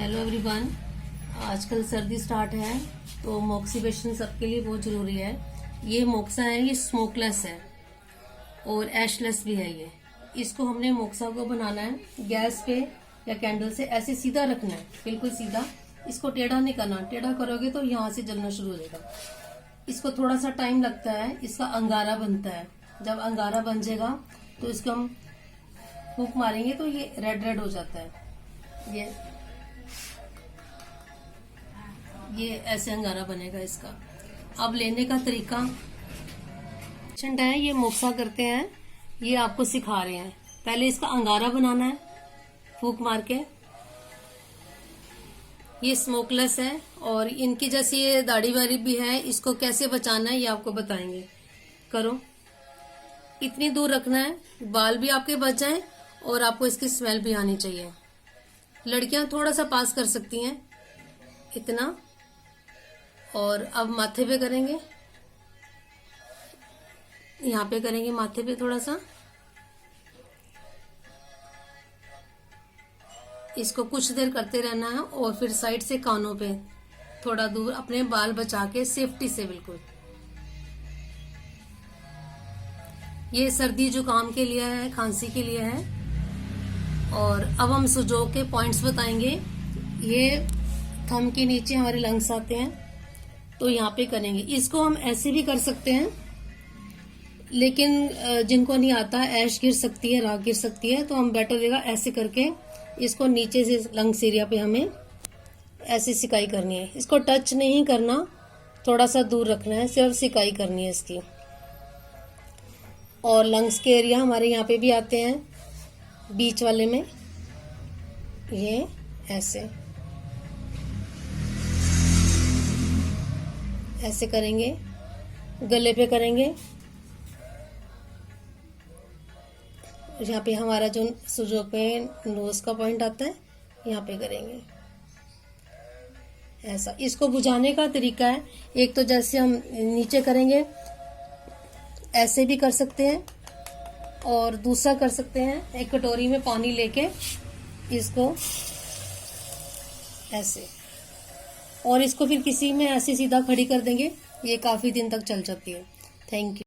Hello everyone. आजकल सर्दी start है तो मोक्सिवेशन सबके लिए बहुत ज़रूरी है। ये मोक्सा है, ये स्मोकलेस है और एशलेस भी है। ये इसको हमने मोक्सा को बनाना है गैस पे या कैंडल से ऐसे सीधा रखना है, बिल्कुल सीधा। इसको टेढ़ा नहीं करना, टेढ़ा करोगे तो यहाँ से जलना शुरू हो जाएगा। इसको थोड़ा सा टाइम लगता है, इसका अंगारा बनता है। जब अंगारा बन जाएगा तो इसको हम फूंक मारेंगे तो ये रेड रेड हो जाता है। ये ऐसे अंगारा बनेगा इसका। अब लेने का तरीका है, ये मोक्सा करते हैं, ये आपको सिखा रहे हैं। पहले इसका अंगारा बनाना है फूंक मार के। ये स्मोकलेस है और इनकी जैसी ये दाढ़ी वाड़ी भी है, इसको कैसे बचाना है ये आपको बताएंगे। करो, इतनी दूर रखना है, बाल भी आपके बच जाएं और आपको इसकी स्मेल भी आनी चाहिए। लड़कियां थोड़ा सा पास कर सकती हैं, इतना। और अब माथे पे करेंगे, यहाँ पे करेंगे माथे पे थोड़ा सा। इसको कुछ देर करते रहना है और फिर साइड से कानों पे थोड़ा दूर अपने बाल बचा के सेफ्टी से बिल्कुल। ये सर्दी जुकाम के लिए है, खांसी के लिए है। और अब हम सुजोग के पॉइंट्स बताएंगे। ये थंब के नीचे हमारे लंग्स आते हैं तो यहाँ पे करेंगे। इसको हम ऐसे भी कर सकते हैं, लेकिन जिनको नहीं आता, ऐश गिर सकती है, राख गिर सकती है, तो हम बेटर रहेगा ऐसे करके इसको नीचे से लंग्स एरिया पे हमें ऐसे सिकाई करनी है। इसको टच नहीं करना, थोड़ा सा दूर रखना है, सिर्फ सिकाई करनी है इसकी। और लंग्स के एरिया हमारे यहाँ पे भी आते हैं, बीच वाले में। ये ऐसे करेंगे, गले पे करेंगे। यहाँ पे हमारा जो सुजोग पे नोज का पॉइंट आता है, यहाँ पे करेंगे ऐसा। इसको बुझाने का तरीका है, एक तो जैसे हम नीचे करेंगे ऐसे भी कर सकते हैं, और दूसरा कर सकते हैं एक कटोरी में पानी लेके इसको ऐसे, और इसको फिर किसी में ऐसे सीधा खड़ी कर देंगे। ये काफी दिन तक चल जाती है। Thank you.